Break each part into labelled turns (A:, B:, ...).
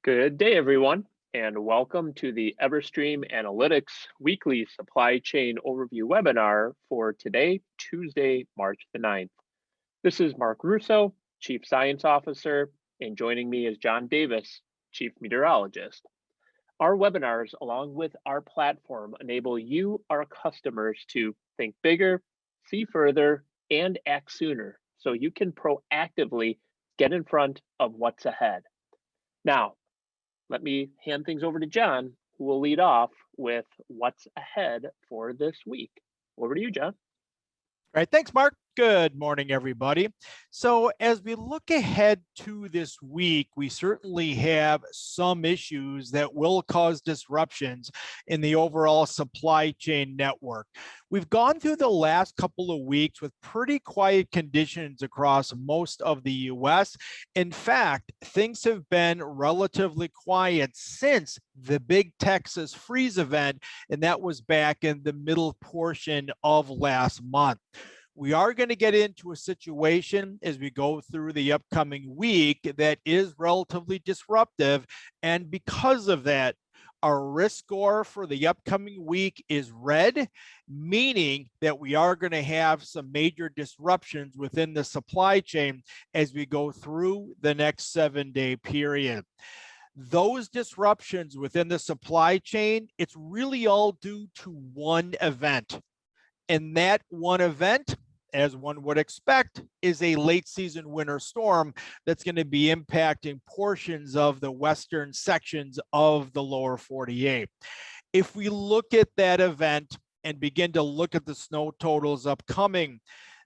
A: Good day, everyone, and welcome to the Everstream Analytics Weekly Supply Chain Overview webinar for today, Tuesday, March the 9th. This is Mark Russo, Chief Science Officer, and joining me is John Davis, Chief Meteorologist. Our webinars, along with our platform, enable you, our customers, to think bigger, see further, and act sooner so you can proactively get in front of what's ahead. Now, let me hand things over to John, who will lead off with what's ahead for this week. Over to you, John.
B: All right, thanks, Mark. Good morning, everybody. So as we look ahead to this week, we certainly have some issues that will cause disruptions in the overall supply chain network. We've gone through the last couple of weeks with pretty quiet conditions across most of the US. In fact, things have been relatively quiet since the big Texas freeze event, and that was back in the middle portion of last month. We are going to get into a situation as we go through the upcoming week that is relatively disruptive. And because of that, our risk score for the upcoming week is red, meaning that we are going to have some major disruptions within the supply chain as we go through the next 7-day period. Those disruptions within the supply chain, it's really all due to one event. And that one event, as one would expect, is a late season winter storm that's going to be impacting portions of the western sections of the lower 48. If we look at that event and begin to look at the snow totals upcoming,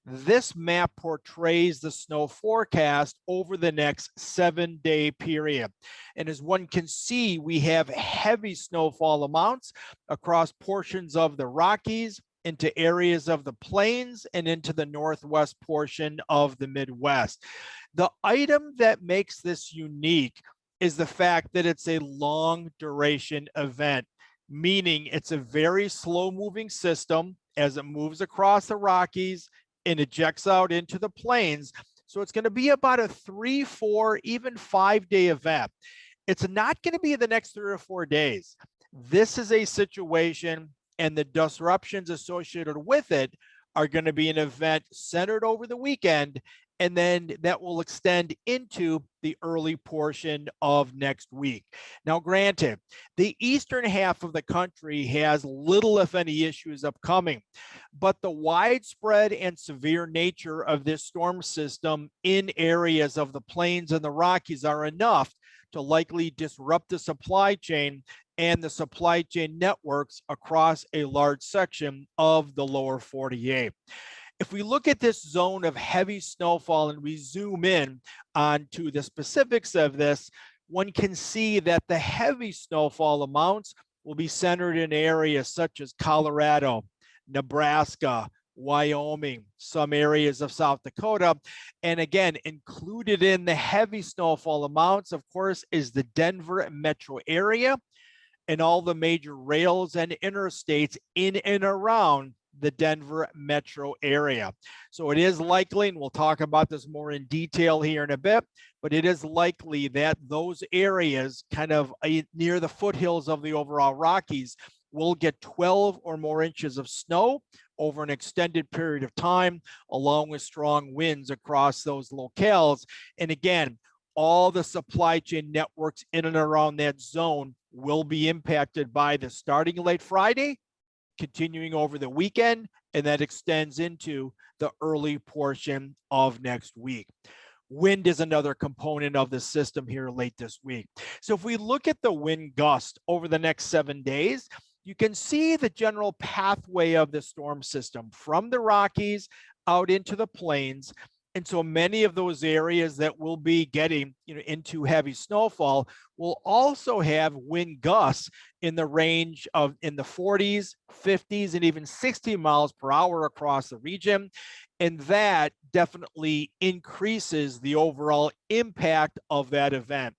B: this map portrays the snow forecast over the next 7-day period. And as one can see, we have heavy snowfall amounts across portions of the Rockies, into areas of the plains, and into the northwest portion of the Midwest. The item that makes this unique is the fact that it's a long duration event, meaning it's a very slow moving system as it moves across the Rockies and ejects out into the plains. So it's going to be about a 3, 4, even 5-day event. It's not going to be the next 3 or 4 days. This is a situation, and the disruptions associated with it are going to be an event centered over the weekend, and then that will extend into the early portion of next week. Now, granted, the eastern half of the country has little, if any, issues upcoming, but the widespread and severe nature of this storm system in areas of the plains and the Rockies are enough to likely disrupt the supply chain and the supply chain networks across a large section of the lower 48. If we look at this zone of heavy snowfall and we zoom in onto the specifics of this, one can see that the heavy snowfall amounts will be centered in areas such as Colorado, Nebraska, Wyoming, some areas of South Dakota. And again, included in the heavy snowfall amounts, of course, is the Denver metro area and all the major rails and interstates in and around the Denver metro area. So it is likely, and we'll talk about this more in detail here in a bit, but it is likely that those areas kind of near the foothills of the overall Rockies will get 12 or more inches of snow over an extended period of time, along with strong winds across those locales. And again, all the supply chain networks in and around that zone will be impacted by this starting late Friday, continuing over the weekend, and that extends into the early portion of next week. Wind is another component of the system here late this week. So if we look at the wind gust over the next 7 days, you can see the general pathway of the storm system from the Rockies out into the plains. And so many of those areas that will be getting into heavy snowfall will also have wind gusts in the range of in the 40s, 50s, and even 60 miles per hour across the region. And that definitely increases the overall impact of that event,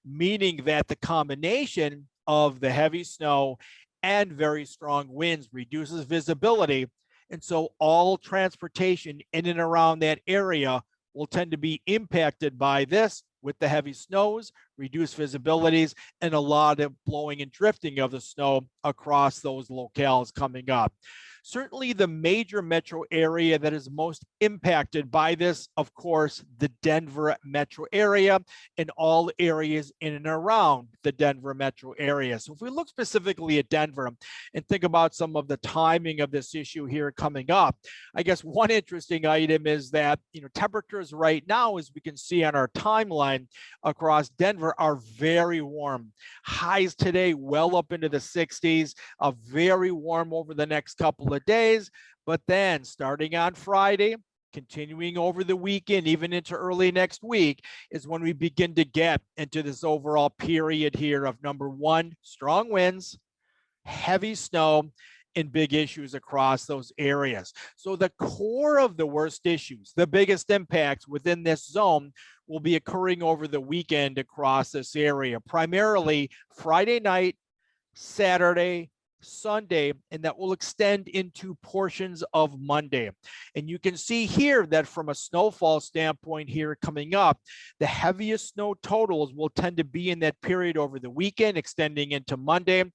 B: meaning that the combination of the heavy snow and very strong winds reduces visibility. And so all transportation in and around that area will tend to be impacted by this with the heavy snows, reduced visibilities, and a lot of blowing and drifting of the snow across those locales coming up. Certainly, the major metro area that is most impacted by this, of course, the Denver metro area and all areas in and around the Denver metro area. So if we look specifically at Denver and think about some of the timing of this issue here coming up, I guess one interesting item is that, temperatures right now, as we can see on our timeline across Denver, are very warm. Highs today well up into the 60s, very warm over the next couple of days. But then starting on Friday, continuing over the weekend, even into early next week, is when we begin to get into this overall period here of number one, strong winds, heavy snow, and big issues across those areas. So the core of the worst issues, the biggest impacts within this zone will be occurring over the weekend across this area, primarily Friday night, Saturday, Sunday, and that will extend into portions of Monday. And you can see here that from a snowfall standpoint here coming up, the heaviest snow totals will tend to be in that period over the weekend, extending into Monday.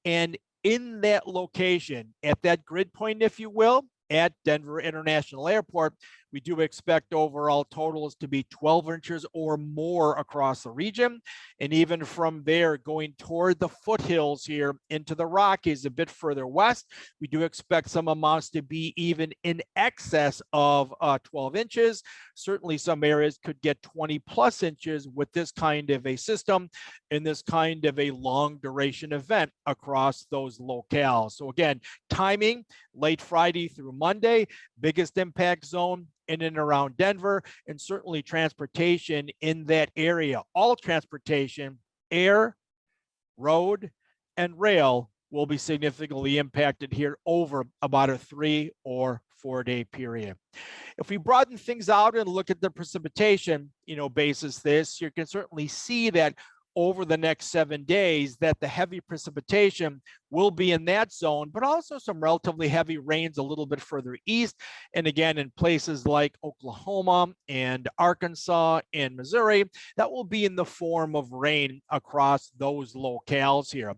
B: And in that location, at that grid point, if you will, at Denver International Airport, we do expect overall totals to be 12 inches or more across the region. And even from there, going toward the foothills here into the Rockies a bit further west, we do expect some amounts to be even in excess of 12 inches. Certainly some areas could get 20 plus inches with this kind of a system and this kind of a long duration event across those locales. So again, timing, late Friday through Monday, biggest impact zone in and around Denver, and certainly transportation in that area. All transportation, air, road, and rail will be significantly impacted here over about a 3 or 4 day period. If we broaden things out and look at the precipitation, basis this, you can certainly see that over the next 7 days that the heavy precipitation will be in that zone, but also some relatively heavy rains a little bit further east. And again, in places like Oklahoma and Arkansas and Missouri, that will be in the form of rain across those locales here.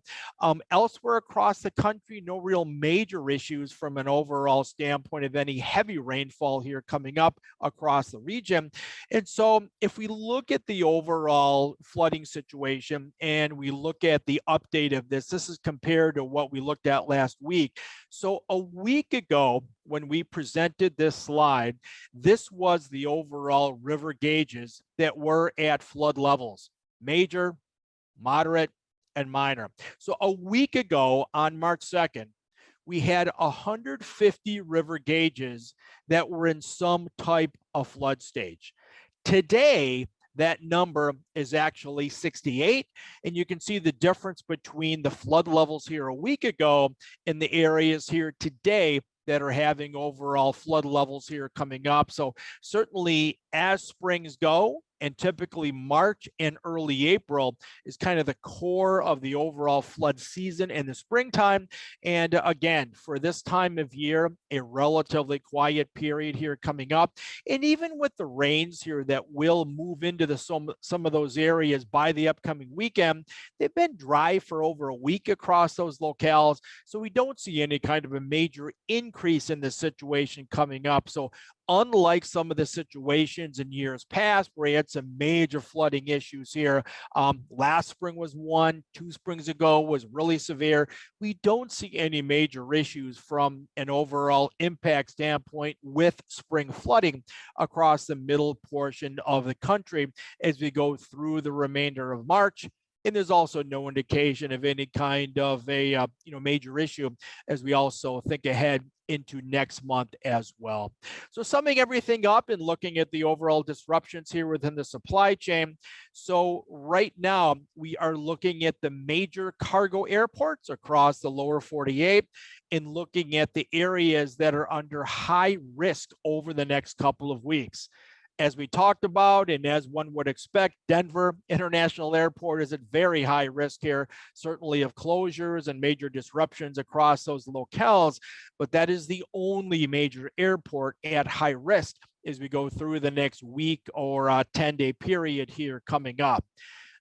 B: Elsewhere across the country, no real major issues from an overall standpoint of any heavy rainfall here coming up across the region. And so if we look at the overall flooding situation and we look at the update of this is compared to what we looked at last week. So a week ago, when we presented this slide, this was the overall river gauges that were at flood levels, major, moderate, and minor. So a week ago on March 2nd, we had 150 river gauges that were in some type of flood stage. Today, that number is actually 68. And you can see the difference between the flood levels here a week ago and the areas here today that are having overall flood levels here coming up. So certainly as springs go, and typically March and early April is kind of the core of the overall flood season in the springtime. And again, for this time of year, a relatively quiet period here coming up. And even with the rains here that will move into some of those areas by the upcoming weekend, they've been dry for over a week across those locales. So we don't see any kind of a major increase in the situation coming up. So unlike some of the situations in years past where we had some major flooding issues here, last spring was one, 2 springs ago was really severe. We don't see any major issues from an overall impact standpoint with spring flooding across the middle portion of the country as we go through the remainder of March. And there's also no indication of any kind of a major issue as we also think ahead into next month as well. So summing everything up and looking at the overall disruptions here within the supply chain. So right now we are looking at the major cargo airports across the lower 48 and looking at the areas that are under high risk over the next couple of weeks. As we talked about, and as one would expect, Denver International Airport is at very high risk here, certainly of closures and major disruptions across those locales, but that is the only major airport at high risk as we go through the next week or 10-day period here coming up.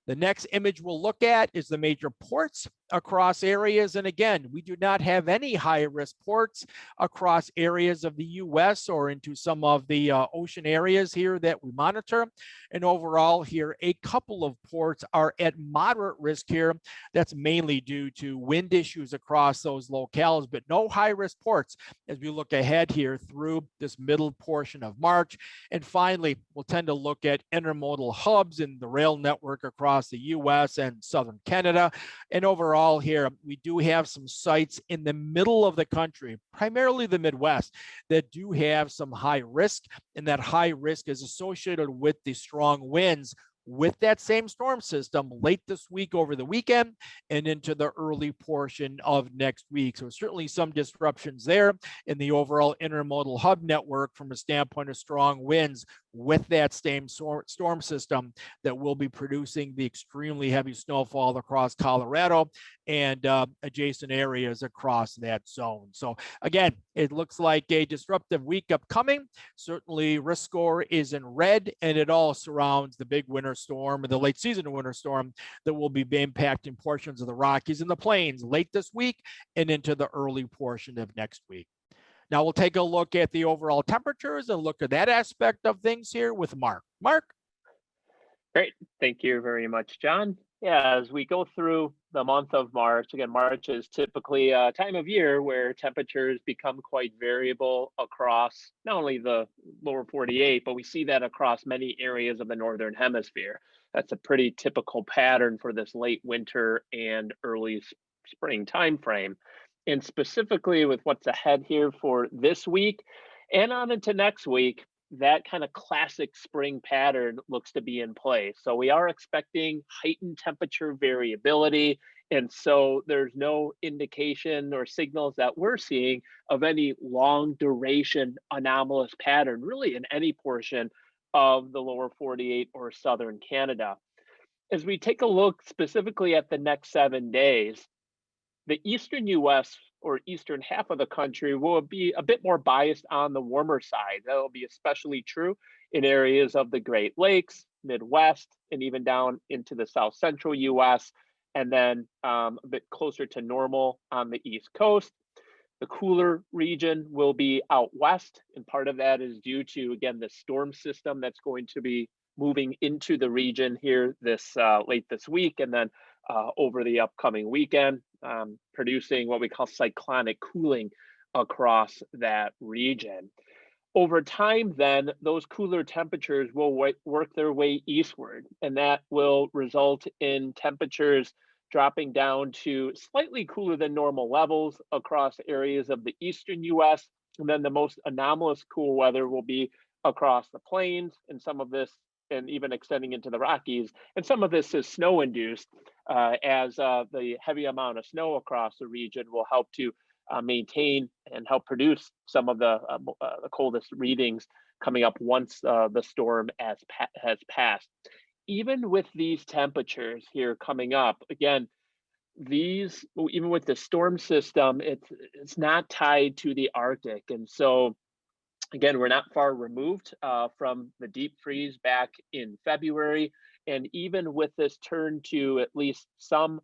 B: The next image we'll look at is the major ports across areas. And again, we do not have any high-risk ports across areas of the U.S. or into some of the ocean areas here that we monitor. And overall here, a couple of ports are at moderate risk here. That's mainly due to wind issues across those locales, but no high-risk ports as we look ahead here through this middle portion of March. And finally, we'll tend to look at intermodal hubs in the rail network across the US and southern Canada. And overall here, we do have some sites in the middle of the country, primarily the Midwest, that do have some high risk. And that high risk is associated with the strong winds with that same storm system late this week over the weekend and into the early portion of next week. So certainly some disruptions there in the overall intermodal hub network from a standpoint of strong winds with that same storm system that will be producing the extremely heavy snowfall across Colorado and adjacent areas across that zone. So again, it looks like a disruptive week upcoming. Certainly risk score is in red, and it all surrounds the big winter storm or the late season winter storm that will be impacting portions of the Rockies and the Plains late this week and into the early portion of next week. Now we'll take a look at the overall temperatures and look at that aspect of things here with Mark. Mark?
A: Great. Thank you very much, John. Yeah, as we go through the month of March, again, March is typically a time of year where temperatures become quite variable across not only the lower 48, but we see that across many areas of the Northern Hemisphere. That's a pretty typical pattern for this late winter and early spring timeframe. And specifically with what's ahead here for this week and on into next week, that kind of classic spring pattern looks to be in place. So we are expecting heightened temperature variability. And so there's no indication or signals that we're seeing of any long duration anomalous pattern, really in any portion of the lower 48 or southern Canada. As we take a look specifically at the next 7 days, the eastern US or eastern half of the country will be a bit more biased on the warmer side. That'll be especially true in areas of the Great Lakes, Midwest, and even down into the south central US, and then a bit closer to normal on the East Coast. The cooler region will be out west, and part of that is due to, again, the storm system that's going to be moving into the region here this late this week, and then over the upcoming weekend, producing what we call cyclonic cooling across that region. Over time, then, those cooler temperatures will work their way eastward, and that will result in temperatures dropping down to slightly cooler than normal levels across areas of the eastern US. And then the most anomalous cool weather will be across the plains, and some of this, and even extending into the Rockies. And some of this is snow induced, as the heavy amount of snow across the region will help to maintain and help produce some of the coldest readings coming up once the storm has passed. Even with these temperatures here coming up, again, these, even with the storm system, it's not tied to the Arctic, and so again, we're not far removed from the deep freeze back in February, and even with this turn to at least some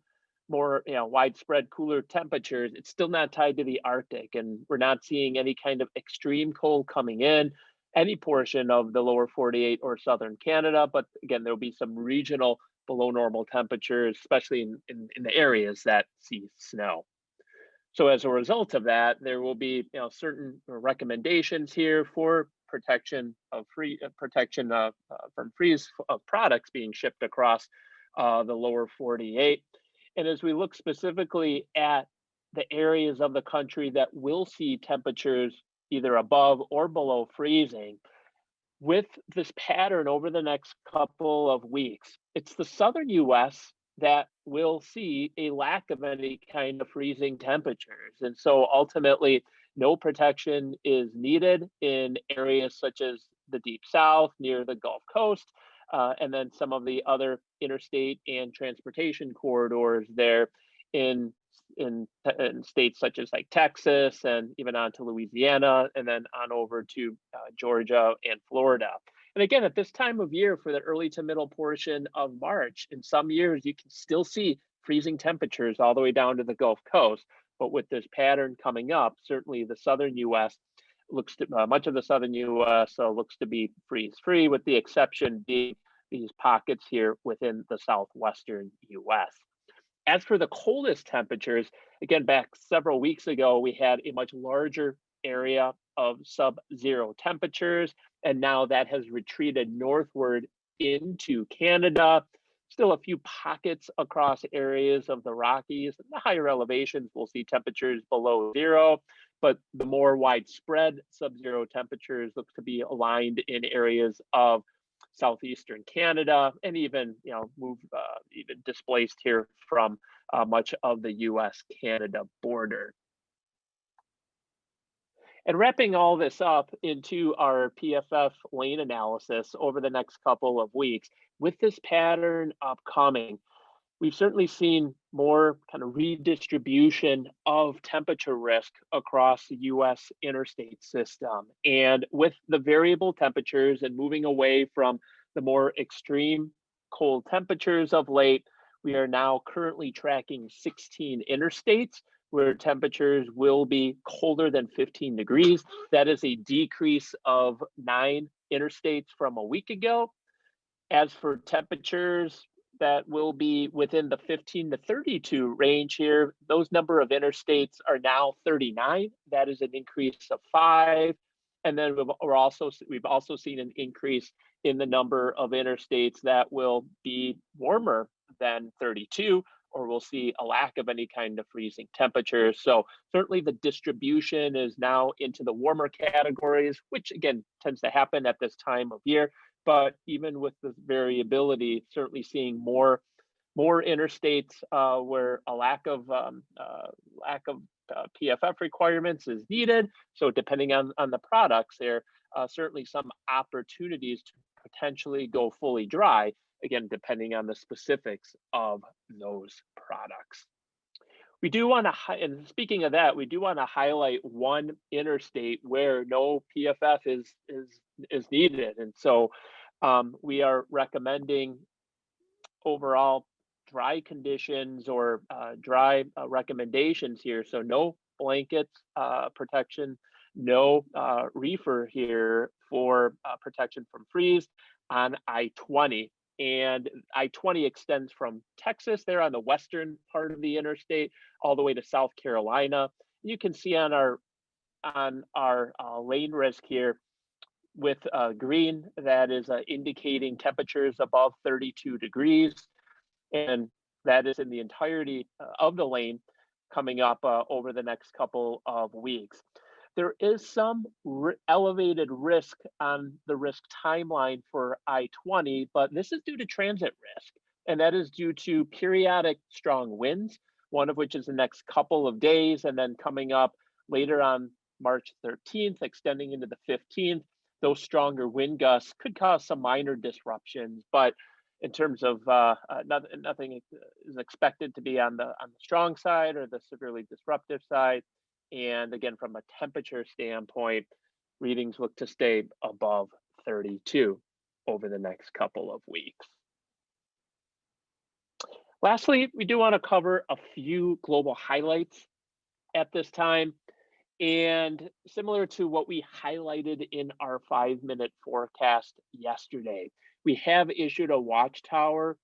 A: more, widespread cooler temperatures, it's still not tied to the Arctic, and we're not seeing any kind of extreme cold coming in any portion of the lower 48 or southern Canada. But again, there'll be some regional below normal temperatures, especially in the areas that see snow. So as a result of that, there will be certain recommendations here for protection of protection from freeze of products being shipped across the lower 48. And as we look specifically at the areas of the country that will see temperatures either above or below freezing, with this pattern over the next couple of weeks, it's the southern US that will see a lack of any kind of freezing temperatures. And so ultimately, no protection is needed in areas such as the deep south near the Gulf Coast, and then some of the other interstate and transportation corridors there in in states such as like Texas and even on to Louisiana and then on over to Georgia and Florida. And again, at this time of year for the early to middle portion of March, in some years you can still see freezing temperatures all the way down to the Gulf Coast. But with this pattern coming up, certainly the southern U.S. looks to much of the southern U.S. Looks to be freeze free, with the exception being these pockets here within the southwestern U.S. As for the coldest temperatures, again, back several weeks ago, we had a much larger area of sub-zero temperatures, and now that has retreated northward into Canada. Still a few pockets across areas of the Rockies. The higher elevations will see temperatures below zero, but the more widespread sub-zero temperatures look to be aligned in areas of southeastern Canada, and even move even displaced here from much of the U.S.-Canada border. And wrapping all this up into our PFF lane analysis over the next couple of weeks, with this pattern upcoming, we've certainly seen more kind of redistribution of temperature risk across the US interstate system. And with the variable temperatures and moving away from the more extreme cold temperatures of late, we are now currently tracking 16 interstates where temperatures will be colder than 15 degrees. That is a decrease of 9 interstates from a week ago. As for temperatures that will be within the 15 to 32 range here, those number of interstates are now 39. That is an increase of 5. And then we've also seen an increase in the number of interstates that will be warmer than 32, or we'll see a lack of any kind of freezing temperatures. So certainly the distribution is now into the warmer categories, which again tends to happen at this time of year. But even with the variability, certainly seeing more interstates where a lack of PFF requirements is needed. So depending on the products, there certainly some opportunities to potentially go fully dry. Again, depending on the specifics of those products. We do want to, and speaking of that, we do want to highlight one interstate where no PFF is needed, and so we are recommending overall dry conditions or dry recommendations here. So no blankets protection, no reefer here for protection from freeze on I-20. And I-20 extends from Texas there on the western part of the interstate all the way to South Carolina. You can see on our lane risk here with green, that is indicating temperatures above 32 degrees. And that is in the entirety of the lane coming up over the next couple of weeks. There is some elevated risk on the risk timeline for I-20, but this is due to transit risk. And that is due to periodic strong winds, one of which is the next couple of days, and then coming up later on March 13th, extending into the 15th. Those stronger wind gusts could cause some minor disruptions, but in terms of nothing is expected to be on the strong side or the severely disruptive side. And again, from a temperature standpoint, readings look to stay above 32 over the next couple of weeks. Lastly, we do want to cover a few global highlights at this time. And similar to what we highlighted in our 5-minute forecast yesterday, we have issued a watchtower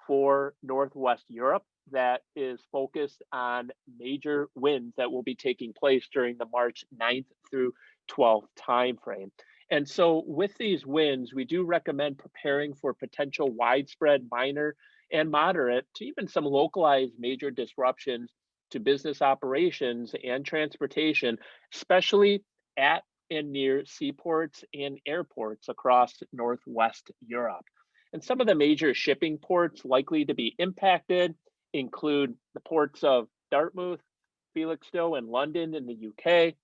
A: for Northwest Europe that is focused on major winds that will be taking place during the March 9th through 12th timeframe. And so with these winds, we do recommend preparing for potential widespread minor and moderate to even some localized major disruptions to business operations and transportation, especially at and near seaports and airports across Northwest Europe. And some of the major shipping ports likely to be impacted include the ports of Dartmouth, Felixstowe, and London in the UK,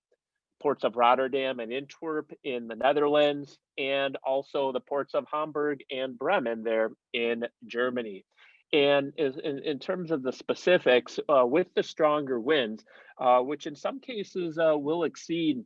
A: ports of Rotterdam and Antwerp in the Netherlands, and also the ports of Hamburg and Bremen there in Germany. And in terms of the specifics, with the stronger winds, which in some cases will exceed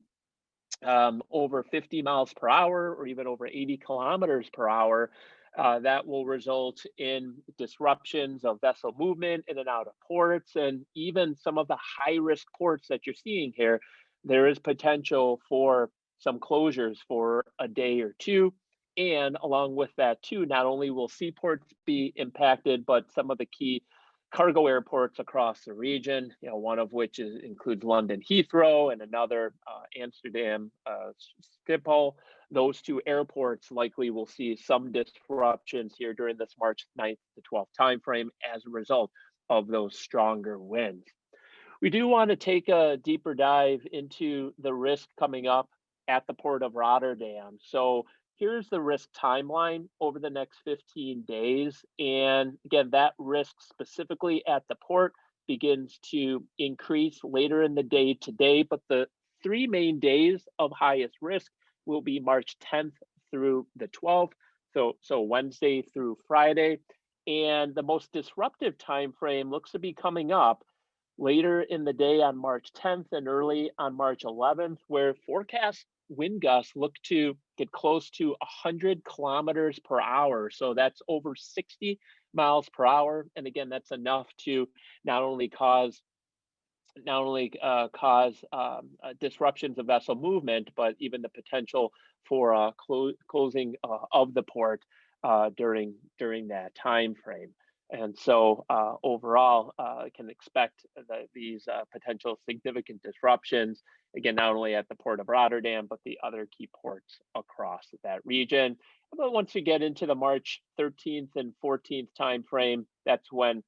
A: over 50 miles per hour or even over 80 kilometers per hour, that will result in disruptions of vessel movement in and out of ports. And even some of the high risk ports that you're seeing here, there is potential for some closures for a day or two. And along with that, too, not only will seaports be impacted, but some of the key cargo airports across the region, one of which includes London Heathrow and another Amsterdam Schiphol. Those two airports likely will see some disruptions here during this March 9th to 12th timeframe as a result of those stronger winds. We do want to take a deeper dive into the risk coming up at the Port of Rotterdam. So here's the risk timeline over the next 15 days. And again, that risk specifically at the port begins to increase later in the day today. But the three main days of highest risk will be March 10th through the 12th. So Wednesday through Friday. And the most disruptive time frame looks to be coming up later in the day on March 10th and early on March 11th, where forecast wind gusts look to get close to 100 kilometers per hour. So that's over 60 miles per hour. And again, that's enough to not only cause disruptions of vessel movement, but even the potential for closing of the port during that time frame. And so overall, can expect these potential significant disruptions, again, not only at the Port of Rotterdam, but the other key ports across that region. But once you get into the March 13th and 14th timeframe, that's when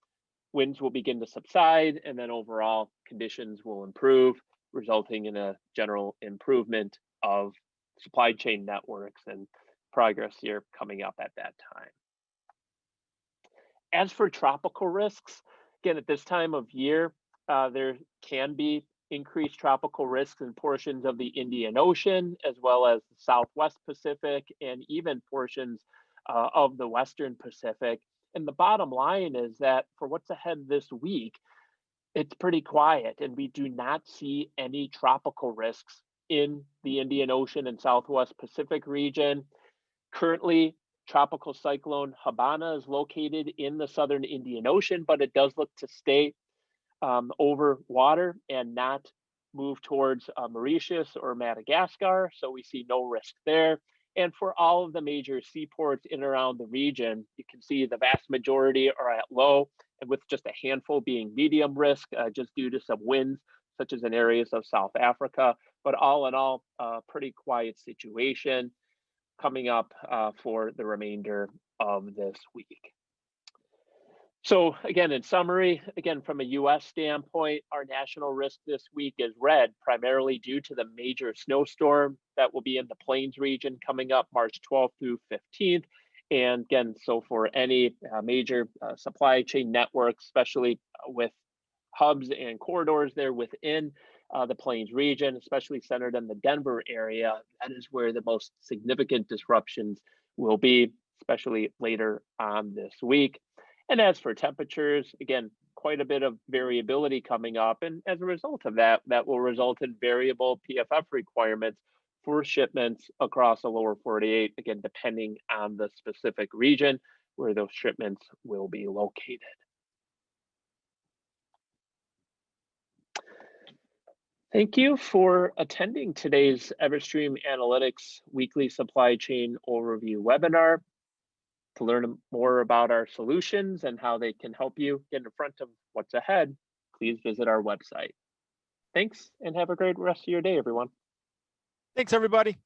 A: winds will begin to subside, and then overall conditions will improve, resulting in a general improvement of supply chain networks and progress here coming up at that time. As for tropical risks, again, at this time of year, there can be increased tropical risks in portions of the Indian Ocean, as well as the Southwest Pacific, and even portions of the Western Pacific. And the bottom line is that for what's ahead this week, it's pretty quiet, and we do not see any tropical risks in the Indian Ocean and Southwest Pacific region. Currently, tropical cyclone Habana is located in the southern Indian Ocean, but it does look to stay over water and not move towards Mauritius or Madagascar. So we see no risk there. And for all of the major seaports in and around the region, you can see the vast majority are at low, and with just a handful being medium risk, just due to some winds, such as in areas of South Africa. But all in all, pretty quiet situation coming up for the remainder of this week. So again, in summary, again, from a US standpoint, our national risk this week is red, primarily due to the major snowstorm that will be in the Plains region coming up March 12th through 15th. And again, so for any major supply chain networks, especially with hubs and corridors there within the Plains region, especially centered in the Denver area, that is where the most significant disruptions will be, especially later on this week. And as for temperatures, again, quite a bit of variability coming up. And as a result of that, that will result in variable PFF requirements for shipments across the lower 48, again, depending on the specific region where those shipments will be located. Thank you for attending today's Everstream Analytics Weekly Supply Chain Overview webinar. To learn more about our solutions and how they can help you get in front of what's ahead, please visit our website. Thanks, and have a great rest of your day, everyone.
B: Thanks, everybody.